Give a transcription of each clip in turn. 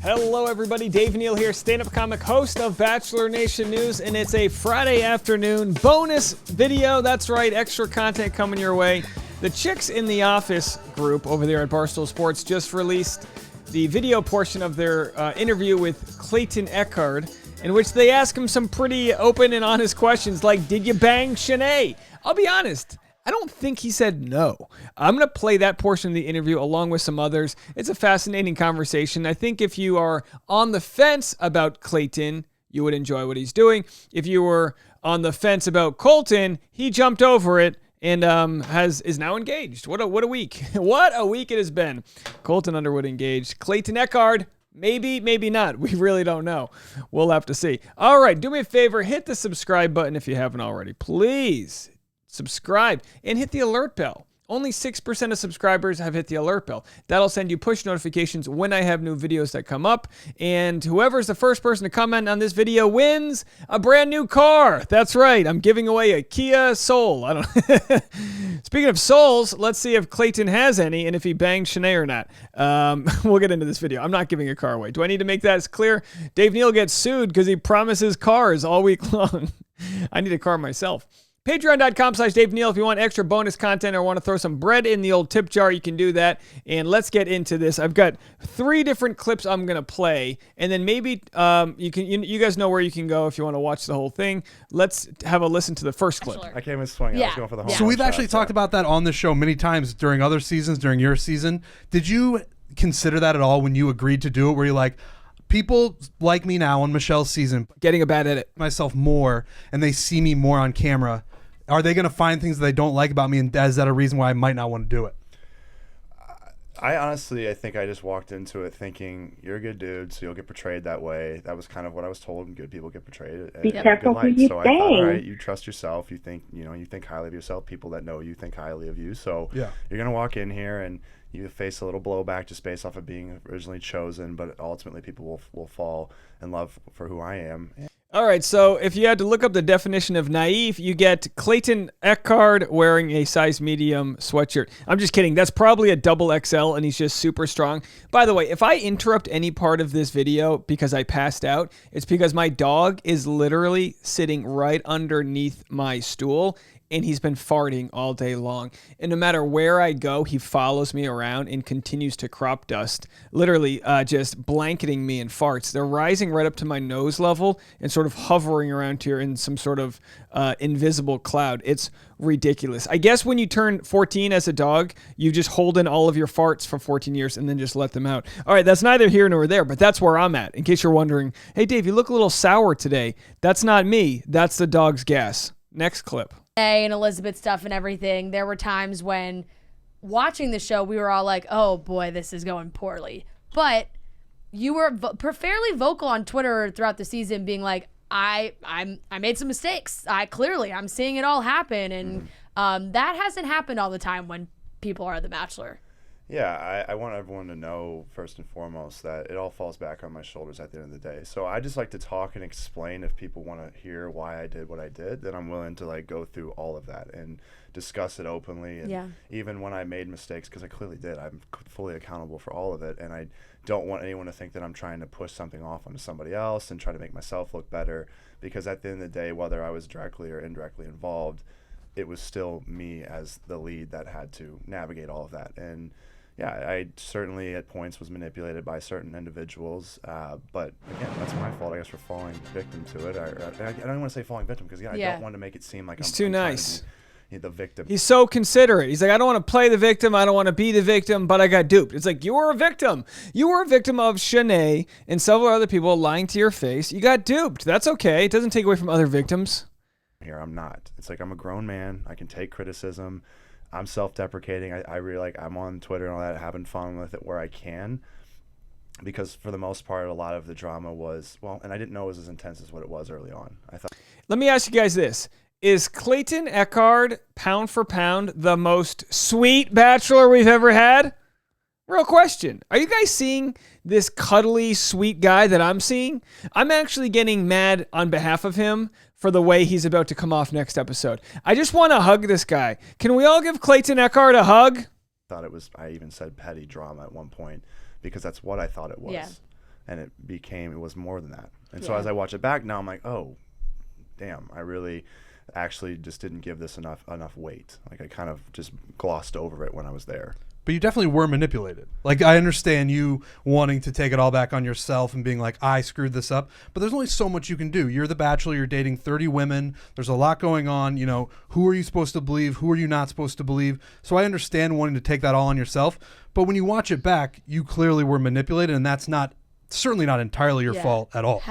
Hello, everybody. Dave Neal here, stand-up comic, host of Bachelor Nation News, and it's a Friday afternoon bonus video. That's right, extra content coming your way. The Chicks in the Office group over there at Barstool Sports just released the video portion of their interview with Clayton Echard, in which they ask him some pretty open and honest questions like, did you bang Shanae? I'll be honest, I don't think he said no. I'm going to play that portion of the interview along with some others. It's a fascinating conversation. I think if you are on the fence about Clayton, you would enjoy what he's doing. If you were on the fence about Colton, he jumped over it and is now engaged. What a week. What a week it has been. Colton Underwood engaged. Clayton Echard, maybe, maybe not. We really don't know. We'll have to see. All right, do me a favor. Hit the subscribe button if you haven't already. Please subscribe and hit the alert bell. Only 6% of subscribers have hit the alert bell. That'll send you push notifications when I have new videos that come up. And whoever's the first person to comment on this video wins a brand new car. That's right. I'm giving away a Kia Soul. I don't. Speaking of souls, let's see if Clayton has any and if he banged Shanae or not. We'll get into this video. I'm not giving a car away. Do I need to make that as clear? Dave Neal gets sued because he promises cars all week long. I need a car myself. Patreon.com/Dave Neal. If you want extra bonus content or want to throw some bread in the old tip jar, you can do that. And let's get into this. I've got 3 different clips I'm going to play. And then maybe you guys know where you can go if you want to watch the whole thing. Let's have a listen to the first clip. I can't even swing. I was going for the whole So we've actually talked about that on the show many times during other seasons, during your season. Did you consider that at all when you agreed to do it, where you're like, people like me now on Michelle's season, getting a bad edit myself more, and they see me more on camera, are they going to find things that they don't like about me, and is that a reason why I might not want to do it? I think I just walked into it thinking, you're a good dude, so you'll get portrayed that way. That was kind of what I was told, and good people get portrayed. Be careful who you So I thought, all right, you trust yourself. You think highly of yourself. People that know you think highly of you. So yeah, you're going to walk in here and you face a little blowback just based off of being originally chosen, but ultimately people will fall in love for who I am. All right, so if you had to look up the definition of naive, you get Clayton Echard wearing a size medium sweatshirt. I'm just kidding. That's probably a double XL, and he's just super strong. By the way, if I interrupt any part of this video because I passed out, it's because my dog is literally sitting right underneath my stool, and he's been farting all day long. And no matter where I go, he follows me around and continues to crop dust, literally just blanketing me in farts. They're rising right up to my nose level and sort of hovering around here in some sort of invisible cloud. It's ridiculous. I guess when you turn 14 as a dog, you just hold in all of your farts for 14 years and then just let them out. All right, that's neither here nor there, but that's where I'm at. In case you're wondering, hey, Dave, you look a little sour today. That's not me. That's the dog's gas. Next clip. And Elizabeth stuff and everything, there were times when watching the show we were all like, oh boy, this is going poorly, but you were fairly vocal on Twitter throughout the season being like, I made some mistakes. I'm seeing it all happen, and that hasn't happened all the time when people are The Bachelor. Yeah, I want everyone to know, first and foremost, that it all falls back on my shoulders at the end of the day. So I just like to talk and explain. If people want to hear why I did what I did, then I'm willing to go through all of that and discuss it openly. And even when I made mistakes, because I clearly did, I'm fully accountable for all of it. And I don't want anyone to think that I'm trying to push something off onto somebody else and try to make myself look better. Because at the end of the day, whether I was directly or indirectly involved, it was still me as the lead that had to navigate all of that. And yeah, I certainly at points was manipulated by certain individuals, but again, that's my fault, I guess, for falling victim to it. I don't want to say falling victim because I don't want to make it seem like I'm too nice. The victim. He's so considerate. He's like, I don't want to play the victim. I don't want to be the victim, but I got duped. It's like, you were a victim. You were a victim of Shanae and several other people lying to your face. You got duped. That's okay. It doesn't take away from other victims. Here, I'm not. It's like, I'm a grown man. I can take criticism. I'm self-deprecating. I really I'm on Twitter and all that, having fun with it where I can, because for the most part, a lot of the drama was, and I didn't know it was as intense as what it was early on. I thought. Let me ask you guys this. Is Clayton Echard, pound for pound, the most sweet bachelor we've ever had? Real question. Are you guys seeing this cuddly, sweet guy that I'm seeing? I'm actually getting mad on behalf of him for the way he's about to come off next episode. I just want to hug this guy. Can we all give Clayton Echard a hug? I even said petty drama at one point because that's what I thought it was. Yeah. and it was more than that. And so as I watch it back now, I'm like, oh, damn, I really actually just didn't give this enough weight. Like I kind of just glossed over it when I was there. But you definitely were manipulated. Like, I understand you wanting to take it all back on yourself and being like, I screwed this up. But there's only so much you can do. You're the Bachelor. You're dating 30 women. There's a lot going on. You know, who are you supposed to believe? Who are you not supposed to believe? So I understand wanting to take that all on yourself. But when you watch it back, you clearly were manipulated, and that's certainly not entirely your fault at all.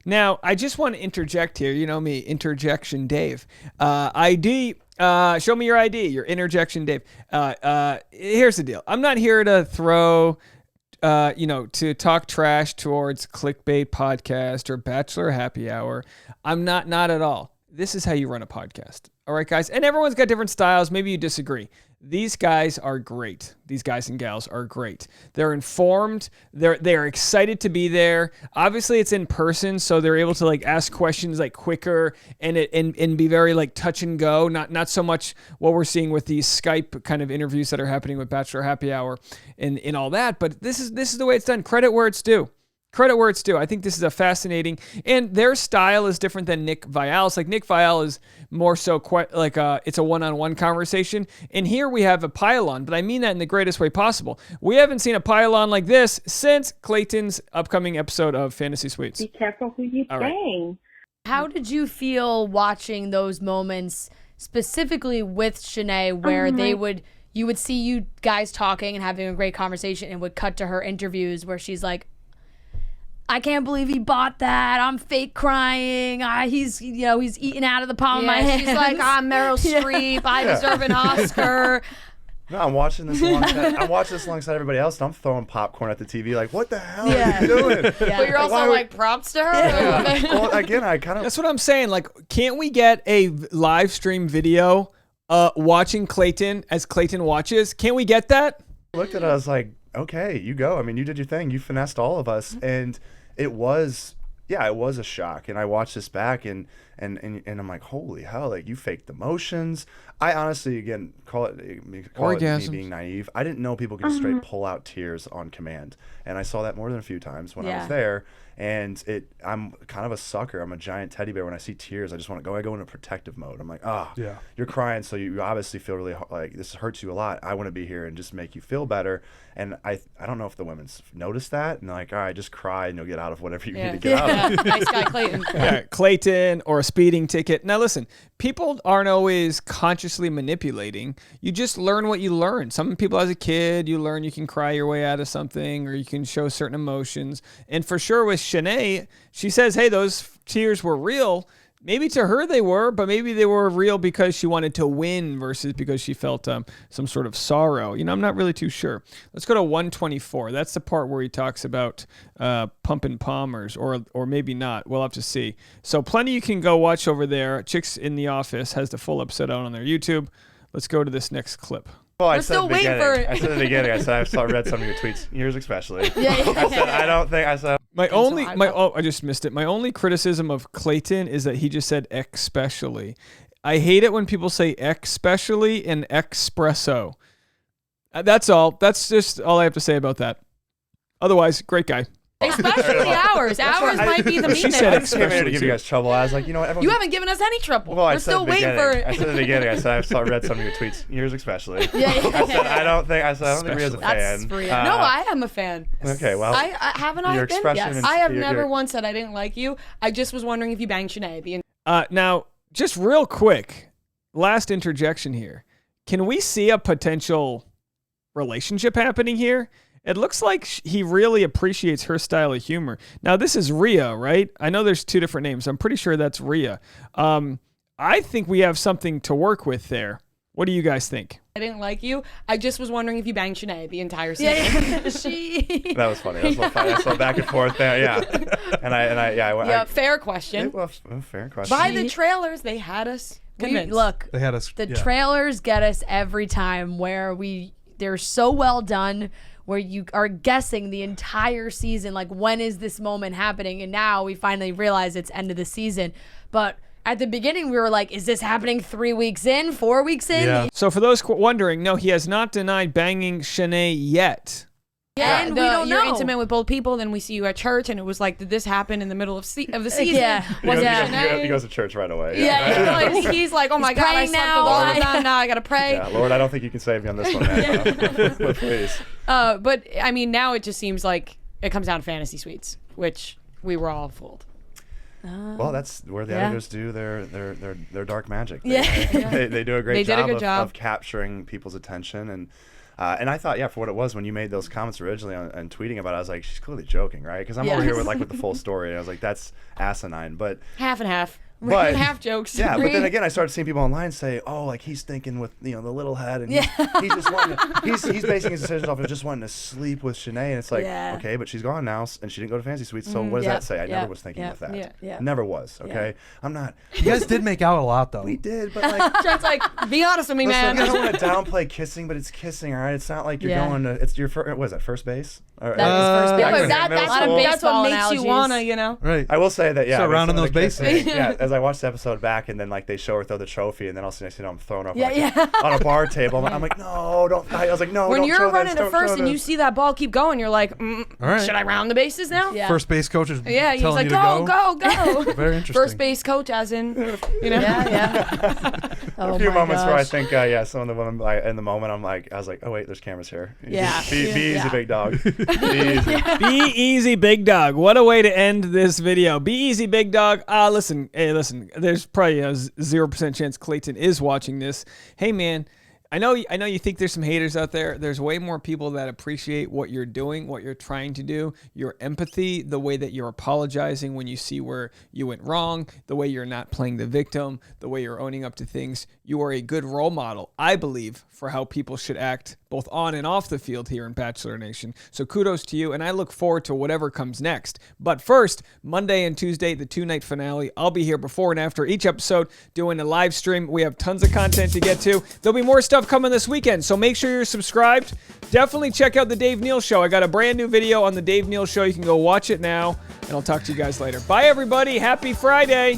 Now, I just want to interject here. You know me, Interjection Dave. ID. Show me your ID, your interjection, Dave. Here's the deal. I'm not here to throw, to talk trash towards Clickbait Podcast or Bachelor Happy Hour. I'm not at all. This is how you run a podcast. All right, guys? And everyone's got different styles. Maybe you disagree. These guys are great. These guys and gals are great. They're informed. They're excited to be there. Obviously, it's in person, so they're able to like ask questions like quicker and be very like touch and go. Not so much what we're seeing with these Skype kind of interviews that are happening with Bachelor Happy Hour and all that. But this is the way it's done. Credit where it's due. Credit where it's due. I think this is a fascinating, and their style is different than Nick Viall's. Like Nick Viall is more so quite like it's a one-on-one conversation, and here we have a pile-on, but I mean that in the greatest way possible. We haven't seen a pile-on like this since Clayton's upcoming episode of Fantasy Suites. Be careful who you bang. How did you feel watching those moments, specifically with Shanae, where you would see you guys talking and having a great conversation, and would cut to her interviews where she's like, I can't believe he bought that. I'm fake crying. He's eating out of the palm of my hand. She's like, I'm Meryl Streep. I deserve an Oscar. No, I'm watching this alongside everybody else, and I'm throwing popcorn at the TV like, what the hell are you doing? But you're also like, props to her? Yeah. Well, again, That's what I'm saying. Like, can't we get a live stream video watching Clayton as Clayton watches? Can't we get that? I looked at it, I was like, okay, you go. I mean, you did your thing. You finessed all of us. And it was a shock. And I watched this back and I'm like, holy hell, like you faked emotions. I honestly, again, call it me being naive. I didn't know people could straight pull out tears on command. And I saw that more than a few times when I was there. And I'm kind of a sucker. I'm a giant teddy bear. When I see tears, I just want to go. I go into protective mode. I'm like, you're crying, so you obviously feel really like this hurts you a lot. I want to be here and just make you feel better. And I don't know if the women's noticed that. And they're like, all right, just cry and you'll get out of whatever you need to get out of. Nice guy, Clayton. Clayton or a speeding ticket. Now listen, people aren't always consciously manipulating. You just learn what you learn. Some people as a kid, you learn you can cry your way out of something or you can show certain emotions. And for sure with Shanae, she says, hey, those tears were real. Maybe to her they were, but maybe they were real because she wanted to win versus because she felt some sort of sorrow. I'm not really too sure. Let's go to 124. That's the part where he talks about pumping Palmers, or maybe not. We'll have to see. So plenty you can go watch over there. Chicks in the Office has the full episode out on their YouTube. Let's go to this next clip. Well, I said at the beginning, I read some of your tweets, yours especially. I said, I just missed it. My only criticism of Clayton is that he just said especially. I hate it when people say especially and espresso. That's all. That's just all I have to say about that. Otherwise, great guy. Especially ours. Ours might be the mean. She said I just came here to give you guys trouble. I was like, everyone. You haven't given us any trouble. Well, We're still waiting for it. I said at the beginning, I read some of your tweets, yours especially. I don't think Rhea's a fan. No, I am a fan. Okay, well, haven't I been? Yes. I have never once said I didn't like you. I just was wondering if you banged Shanae. Now, just real quick, last interjection here. Can we see a potential relationship happening here? It looks like he really appreciates her style of humor. Now, this is Rhea, right? I know there's two different names. I'm pretty sure that's Rhea. I think we have something to work with there. What do you guys think? I didn't like you. I just was wondering if you banged Shanae the entire season. That was funny. That was funny. I saw back and forth there. Yeah. Fair question. Fair question. By the trailers, they had us convinced. They had us. The trailers get us every time where they're so well done, where you are guessing the entire season, like, when is this moment happening? And now we finally realize it's end of the season. But at the beginning, we were like, is this happening 3 weeks in, 4 weeks in? Yeah. So for those wondering, no, he has not denied banging Shanae yet. And we don't you're know. intimate with both people. Then we see you at church, and it was like, did this happen in the middle of the season? Yeah. Was it Yeah. Shanae? He goes to church right away. Yeah. Like, he's like, oh my God, I praying slept now. with all of them. Now I gotta pray. Yeah, Lord, I don't think you can save me on this one, man. But please. But I mean, now it just seems like it comes down to fantasy suites, which we were all fooled. Well, that's where the editors do their dark magic. Yeah. They do a great They did a good of job. capturing people's attention. And I thought, for what it was, when you made those comments originally and tweeting about it, I was like, she's clearly joking, right? Because I'm over here with the full story. And I was like, that's asinine. But Half and half. But- half jokes. yeah, but then again, I started seeing people online say, "Oh, like he's thinking with the little head, and he's just wanting he's basing his decisions off of just wanting to sleep with Shanae." And it's like, okay, but she's gone now, and she didn't go to fantasy suites. So what does that say? I never was thinking with that. Yeah. Never was. Okay, I'm not. You guys did make out a lot, though. We did, but like. Trent's like, be honest with me, Listen, man. I don't want to downplay kissing, but it's kissing, all right? It's not like you're going to. It's your first. What is that? First base? Or, That is first base. back in That's middle a lot of school. base- That's what Baseball makes analogies. you wanna, Right. I will say that, Start I mean, rounding some of those the bases. kissing, as I watched the episode back, and then like they show her throw the trophy, and then all of a sudden I see I'm throwing up on a bar table. I'm like, no, don't. I was like, no, When don't you're show running this, to don't first show and you this. see that ball keep going, you're like, All right. should I round the bases now? Yeah. First base coach is Yeah, he's telling like, you to go. Very interesting. First base coach, as in, Yeah. Oh A few my moments where I gosh. think, some of the women, in the moment, I was like, oh wait, there's cameras here. Yeah. Be easy, big dog. Be easy. Be easy, big dog. What a way to end this video. Be easy, big dog. Listen. There's probably a 0% chance Clayton is watching this. Hey, man. I know you think there's some haters out there. There's way more people that appreciate what you're doing, what you're trying to do, your empathy, the way that you're apologizing when you see where you went wrong, the way you're not playing the victim, the way you're owning up to things. You are a good role model, I believe, for how people should act both on and off the field here in Bachelor Nation. So kudos to you, and I look forward to whatever comes next. But first, Monday and Tuesday, the 2-night finale. I'll be here before and after each episode doing a live stream. We have tons of content to get to. There'll be more stuff coming this weekend, so make sure you're subscribed. Definitely check out the Dave Neal Show. I got a brand new video on the Dave Neal Show. You can go watch it now, and I'll talk to you guys later. Bye, everybody. Happy Friday.